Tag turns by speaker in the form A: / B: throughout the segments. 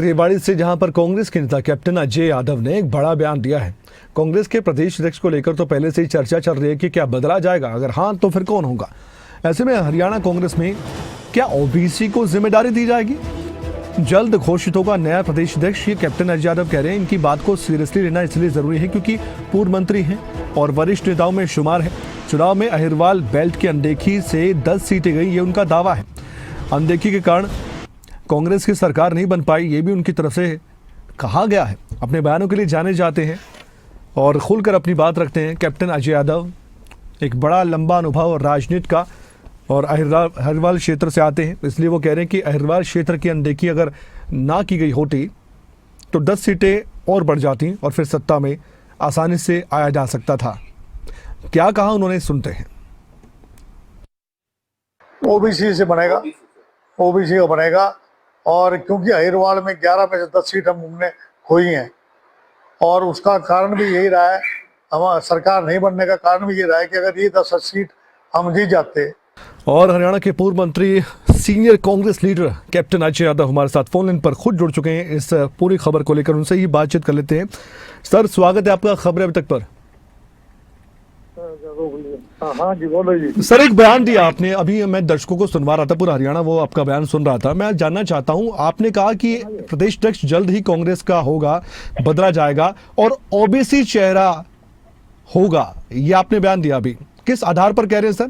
A: रेवाड़ी से जहां पर कांग्रेस के नेता कैप्टन अजय यादव ने एक बड़ा बयान दिया है। कांग्रेस के प्रदेश अध्यक्ष को लेकर तो पहले से ही चर्चा चल रही है कि क्या बदला जाएगा, अगर हाँ तो फिर कौन होगा। ऐसे में हरियाणा कांग्रेस में क्या ओबीसी को जिम्मेदारी दी जाएगी? जल्द घोषित होगा नया प्रदेश अध्यक्ष, ये कैप्टन अजय यादव कह रहे हैं। इनकी बात को सीरियसली लेना इसलिए जरूरी है क्योंकि पूर्व मंत्री हैं और वरिष्ठ नेताओं में शुमार है। चुनाव में अहिरवाल बेल्ट की अनदेखी से 10 सीटें गई, ये उनका दावा है। अनदेखी के कारण कांग्रेस की सरकार नहीं बन पाई, ये भी उनकी तरफ से कहा गया है। अपने बयानों के लिए जाने जाते हैं और खुलकर अपनी बात रखते हैं कैप्टन अजय यादव। एक बड़ा लंबा अनुभव और राजनीति का, और अहिरवाल क्षेत्र से आते हैं, इसलिए वो कह रहे हैं कि अहिरवाल क्षेत्र की अनदेखी अगर ना की गई होती तो 10 सीटें और बढ़ जाती और फिर सत्ता में आसानी से आया जा सकता था। क्या कहा उन्होंने, सुनते हैं।
B: ओबीसी से बनेगा, ओबीसी का बनेगा। और क्योंकि अहिरवाल में 11 में से 10 सीट हमने खोई हैं और उसका कारण भी यही रहा है, हमारा सरकार नहीं बनने का कारण भी ये रहा है कि अगर ये 10 सीट हम जीत जाते। और
A: हरियाणा के पूर्व मंत्री senior Congress leader captain Ajay Yadav हमारे साथ फोन लाइन पर खुद जुड़ चुके हैं। इस पूरी खबर को लेकर उनसे ही बातचीत कर लेते हैं। सर, स्वागत है आपका खबर अभी तक पर।
B: हाँ जी, बोलो जी।
A: सर, एक बयान दिया आपने, अभी मैं दर्शकों को सुनवा रहा था, पूरा हरियाणा वो आपका बयान सुन रहा था। मैं जानना चाहता हूं, आपने कहा कि प्रदेश अध्यक्ष जल्द ही कांग्रेस का होगा, बदला जाएगा और ओबीसी चेहरा होगा, ये आपने बयान दिया। अभी किस आधार पर कह रहे हैं सर?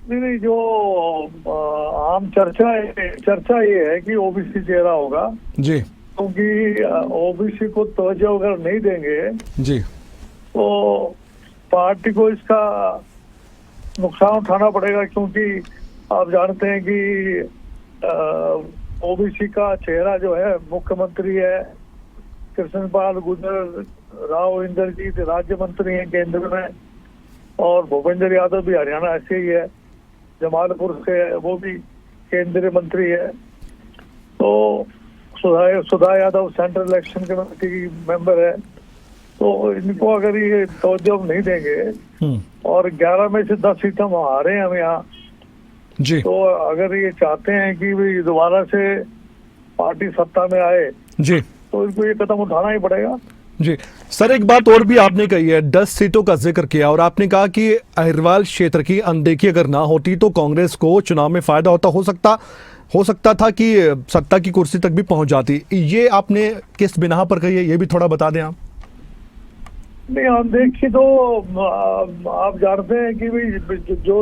B: नहीं, जो आम चर्चा ये है कि ओबीसी चेहरा होगा
A: जी,
B: क्योंकि ओबीसी को तवज्जो अगर नहीं देंगे
A: जी
B: तो पार्टी को इसका नुकसान उठाना पड़ेगा, क्योंकि आप जानते हैं कि ओबीसी का चेहरा जो है मुख्यमंत्री है, कृष्णपाल गुर्जर, राव इंद्रजीत राज्य मंत्री हैं केंद्र में, और भूपेंद्र यादव भी हरियाणा ऐसे ही है, जमालपुर से वो भी केंद्रीय मंत्री है। तो सुधा यादव सेंट्रल इलेक्शन कमेटी की मेंबर है। तो इनको अगर ये तवज्जो नहीं देंगे और 11 में से 10 सीट हम हारे हैं हम यहाँ
A: जी,
B: तो अगर ये चाहते हैं कि भाई दोबारा से पार्टी सत्ता में आए
A: जी,
B: तो इनको ये कदम उठाना ही पड़ेगा।
A: जी सर, एक बात और भी आपने कही है, 10 सीटों का जिक्र किया और आपने कहा कि अहिरवाल क्षेत्र की अनदेखी अगर ना होती तो कांग्रेस को चुनाव में फायदा हो सकता था कि सत्ता की कुर्सी तक भी पहुंच जाती। ये आपने किस बिना पर कही है, ये भी थोड़ा बता दें आप।
B: नहीं, अनदेखी तो आप जानते हैं कि भाई जो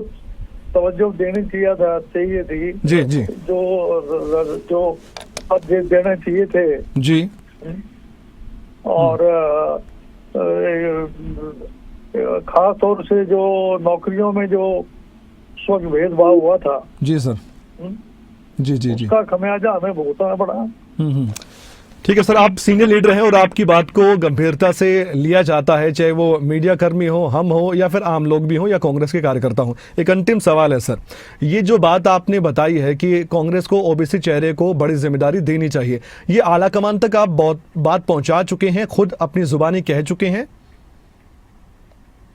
B: तवज्जो देनी चाहिए थी
A: जी जी,
B: जो देने चाहिए थे
A: जी,
B: और खास तौर से जो नौकरियों में जो उस वक्त भेदभाव हुआ था
A: जी सर, जी जी जी,
B: उसका खमियाजा हमें भुगतना पड़ा।
A: ठीक है सर, आप सीनियर लीडर हैं और आपकी बात को गंभीरता से लिया जाता है, चाहे वो मीडिया कर्मी हो, हम हो, या फिर आम लोग भी हो, या कांग्रेस के कार्यकर्ता हो। एक अंतिम सवाल है सर, ये जो बात आपने बताई है कि कांग्रेस को ओबीसी चेहरे को बड़ी जिम्मेदारी देनी चाहिए, ये आला कमान तक आप बहुत बात पहुंचा चुके हैं, खुद अपनी जुबानी कह चुके हैं?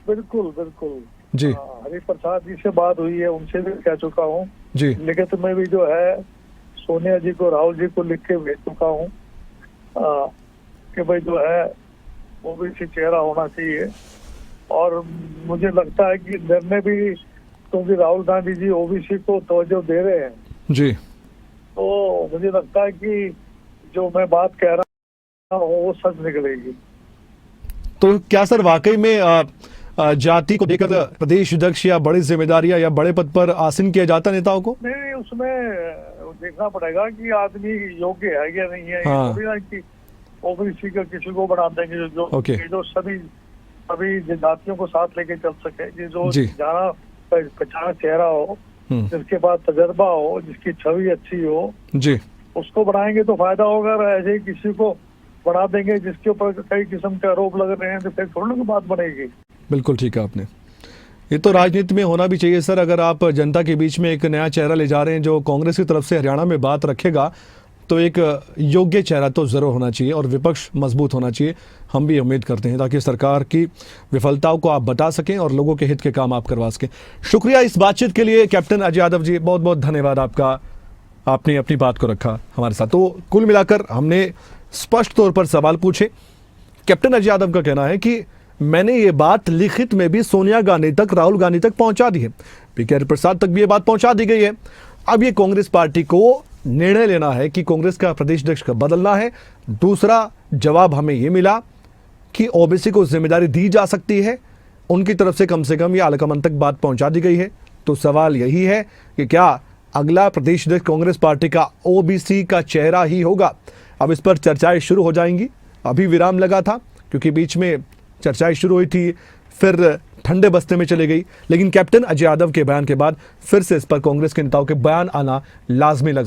B: बिल्कुल बिल्कुल
A: जी,
B: हरिप्रसाद जी से बात हुई है, उनसे भी कह चुका हूँ
A: जी,
B: लिखित में भी जो है सोनिया जी को, राहुल जी को लिख के भेज चुका हूँ कि भाई जो है ओबीसी चेहरा होना चाहिए। और मुझे लगता है कि निर्णय भी, क्योंकि राहुल गांधी जी ओबीसी को तवज्जो दे रहे हैं
A: जी,
B: तो मुझे लगता है कि जो मैं बात कह रहा हूँ वो सच निकलेगी।
A: तो क्या सर वाकई में जाति को देखकर प्रदेश अध्यक्ष या बड़ी जिम्मेदारियां या बड़े पद पर आसीन किया जाता नेताओं को?
B: नहीं, उसमें देखना पड़ेगा कि आदमी योग्य है या नहीं है।
A: हाँ,
B: थोड़ी ना कि ओबीसी का किसी को बना देंगे जो सभी जातियों को साथ लेके चल सके, जो जाना पहचाना चेहरा हो, जिसके पास तजर्बा हो, जिसकी छवि अच्छी हो
A: जी,
B: उसको बढ़ाएंगे तो फायदा होगा। ऐसे ही किसी को बढ़ा देंगे जिसके ऊपर कई किस्म के आरोप लग रहे हैं तो फिर थोड़ी ना बात बनेगी।
A: बिल्कुल ठीक है आपने, ये तो राजनीति में होना भी चाहिए सर। अगर आप जनता के बीच में एक नया चेहरा ले जा रहे हैं जो कांग्रेस की तरफ से हरियाणा में बात रखेगा, तो एक योग्य चेहरा तो जरूर होना चाहिए और विपक्ष मजबूत होना चाहिए। हम भी उम्मीद करते हैं ताकि सरकार की विफलताओं को आप बता सकें और लोगों के हित के काम आप करवा सकें। शुक्रिया इस बातचीत के लिए कैप्टन अजय यादव जी, बहुत बहुत धन्यवाद आपका। आपने अपनी बात को रखा हमारे साथ। तो कुल मिलाकर हमने स्पष्ट तौर पर सवाल पूछे। कैप्टन अजय यादव का कहना है कि मैंने ये बात लिखित में भी सोनिया गांधी तक, राहुल गांधी तक पहुंचा दी है, पीके हरिप्रसाद तक भी ये बात पहुंचा दी गई है। अब ये कांग्रेस पार्टी को निर्णय लेना है कि कांग्रेस का प्रदेश अध्यक्ष का बदलना है। दूसरा जवाब हमें ये मिला कि ओबीसी को जिम्मेदारी दी जा सकती है, उनकी तरफ से कम ये आलाकमान तक बात पहुंचा दी गई है। तो सवाल यही है कि क्या अगला प्रदेश अध्यक्ष कांग्रेस पार्टी का ओबीसी का चेहरा ही होगा? अब इस पर चर्चाएं शुरू हो जाएंगी। अभी विराम लगा था क्योंकि बीच में चर्चाएं शुरू हुई थी, फिर ठंडे बस्ते में चली गई, लेकिन कैप्टन अजय यादव के बयान के बाद फिर से इस पर कांग्रेस के नेताओं के बयान आना लाजमी लग रहा है।